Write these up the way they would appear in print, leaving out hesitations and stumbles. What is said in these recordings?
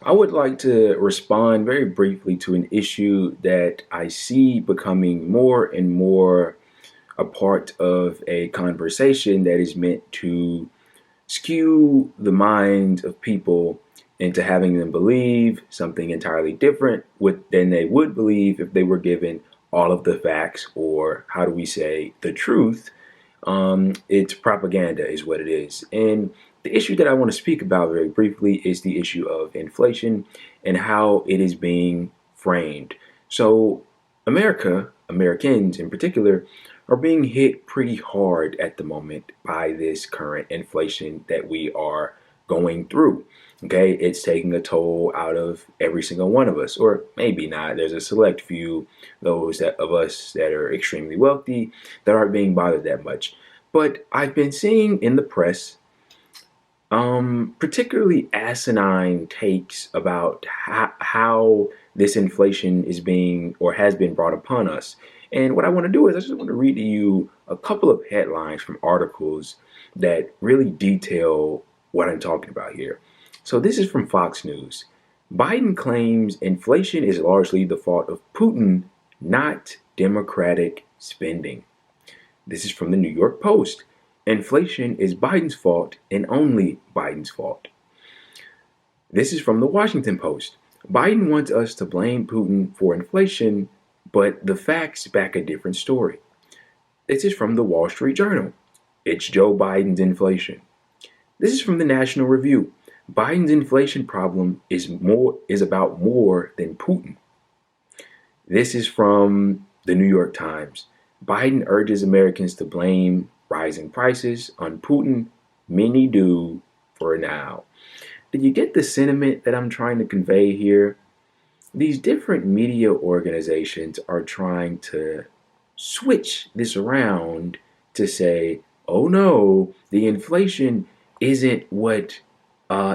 I would like to respond very briefly to an issue that I see becoming more and more a part of a conversation that is meant to skew the minds of people into having them believe something entirely different than they would believe if they were given all of the facts, or how do we say, the truth. It's propaganda, is what it is. And the issue that I want to speak about very briefly is the issue of inflation and how it is being framed. So, Americans in particular, are being hit pretty hard at the moment by this current inflation that we are going through. Okay, it's taking a toll out of every single one of us, or maybe not. There's a select few, those that of us that are extremely wealthy, that aren't being bothered that much. But I've been seeing in the press, particularly asinine takes about how this inflation is being or has been brought upon us. And what I want to do is I just want to read to you a couple of headlines from articles that really detail what I'm talking about here. So this is from Fox News. Biden claims inflation is largely the fault of Putin, not Democratic spending. This is from the New York Post. Inflation is Biden's fault and only Biden's fault. This is from the Washington Post. Biden wants us to blame Putin for inflation, but the facts back a different story. This is from the Wall Street Journal. It's Joe Biden's inflation. This is from the National Review. Biden's inflation problem is about more than Putin. This is from the New York Times. Biden urges Americans to blame rising prices on Putin. Many do for now. Did you get the sentiment that I'm trying to convey here? These different media organizations are trying to switch this around to say, oh no, the inflation isn't what,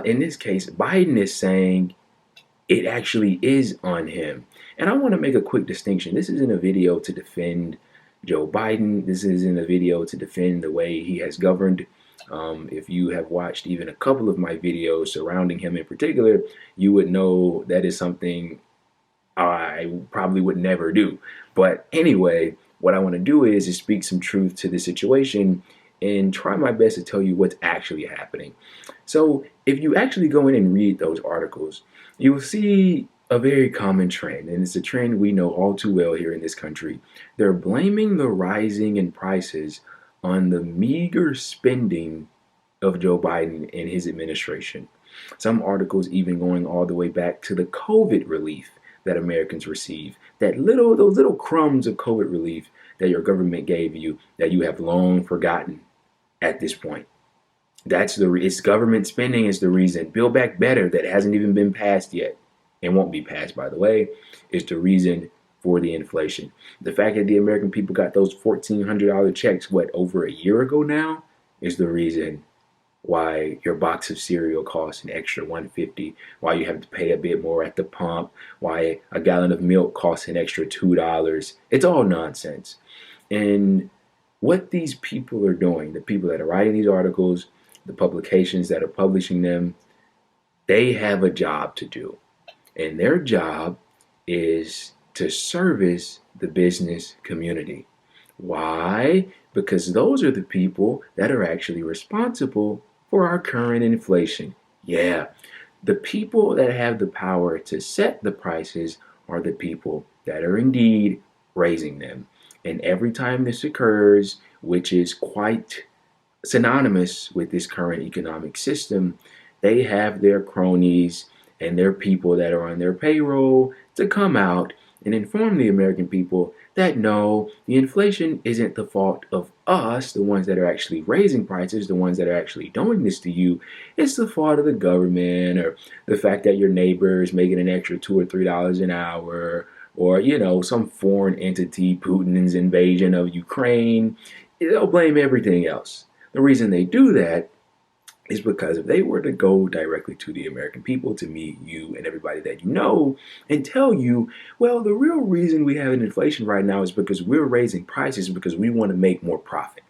in this case, Biden is saying. It actually is on him. And I want to make a quick distinction. This isn't a video to defend Joe Biden. This isn't a video to defend the way he has governed. If you have watched even a couple of my videos surrounding him in particular, you would know that is something I probably would never do. But anyway, what I want to do is speak some truth to the situation and try my best to tell you what's actually happening. So if you actually go in and read those articles, you will see a very common trend, and it's a trend we know all too well here in this country. They're blaming the rising in prices on the meager spending of Joe Biden and his administration. Some articles even going all the way back to the COVID relief that Americans receive. Those little crumbs of COVID relief that your government gave you that you have long forgotten at this point. It's government spending is the reason. Build Back Better, that hasn't even been passed yet and won't be passed, by the way, is the reason for the inflation. The fact that the American people got those $1,400 checks, over a year ago now, is the reason why your box of cereal costs an extra $1.50, why you have to pay a bit more at the pump, why a gallon of milk costs an extra $2. It's all nonsense. And what these people are doing, the people that are writing these articles, the publications that are publishing them, they have a job to do. And their job is to service the business community. Why? Because those are the people that are actually responsible for our current inflation. Yeah, the people that have the power to set the prices are the people that are indeed raising them. And every time this occurs, which is quite synonymous with this current economic system, they have their cronies and their people that are on their payroll to come out and inform the American people that no, the inflation isn't the fault of us, the ones that are actually raising prices, the ones that are actually doing this to you. It's the fault of the government, or the fact that your neighbor is making an extra $2 or $3 an hour, or, some foreign entity, Putin's invasion of Ukraine. They'll blame everything else. The reason they do that is because if they were to go directly to the American people, to me, you, and everybody that you know, and tell you, well, the real reason we have an inflation right now is because we're raising prices because we want to make more profit.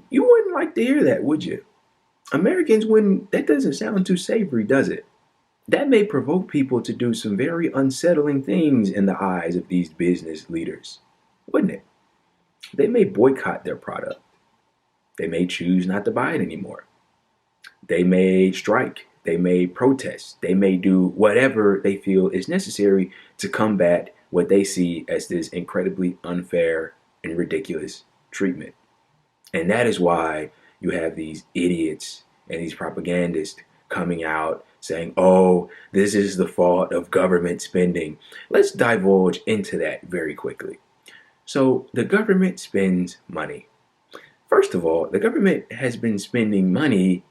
You wouldn't like to hear that, would you? Americans wouldn't. That doesn't sound too savory, does it? That may provoke people to do some very unsettling things in the eyes of these business leaders, wouldn't it? They may boycott their product. They may choose not to buy it anymore. They may strike. They may protest. They may do whatever they feel is necessary to combat what they see as this incredibly unfair and ridiculous treatment. And that is why you have these idiots and these propagandists coming out saying, oh, this is the fault of government spending. Let's divulge into that very quickly. So, the government spends money. First of all, the government has been spending money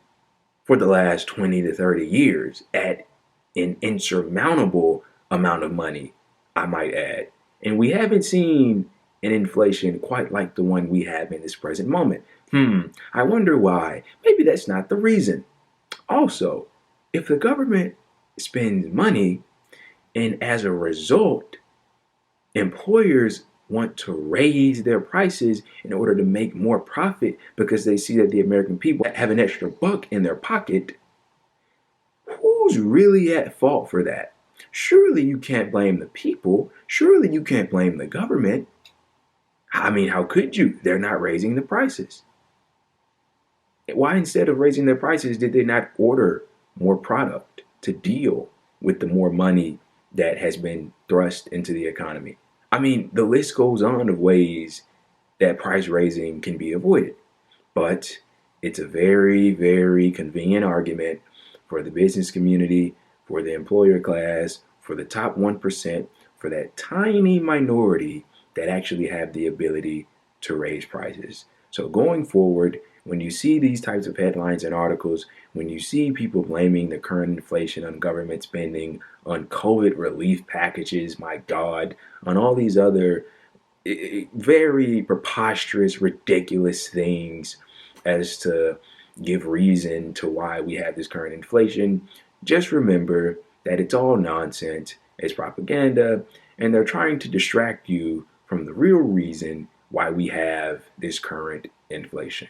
for the last 20 to 30 years at an insurmountable amount of money, I might add. And we haven't seen an inflation quite like the one we have in this present moment. I wonder why. Maybe that's not the reason. Also, if the government spends money and as a result, employers want to raise their prices in order to make more profit because they see that the American people have an extra buck in their pocket, who's really at fault for that? Surely you can't blame the people. Surely you can't blame the government. I mean, how could you? They're not raising the prices. Why, instead of raising their prices, did they not order more product to deal with the more money that has been thrust into the economy? I mean, the list goes on of ways that price raising can be avoided. But it's a very, very convenient argument for the business community, for the employer class, for the top 1%, for that tiny minority that actually have the ability to raise prices. So going forward, when you see these types of headlines and articles, when you see people blaming the current inflation on government spending, on COVID relief packages, my God, on all these other very preposterous, ridiculous things as to give reason to why we have this current inflation, just remember that it's all nonsense, it's propaganda, and they're trying to distract you from the real reason why we have this current inflation.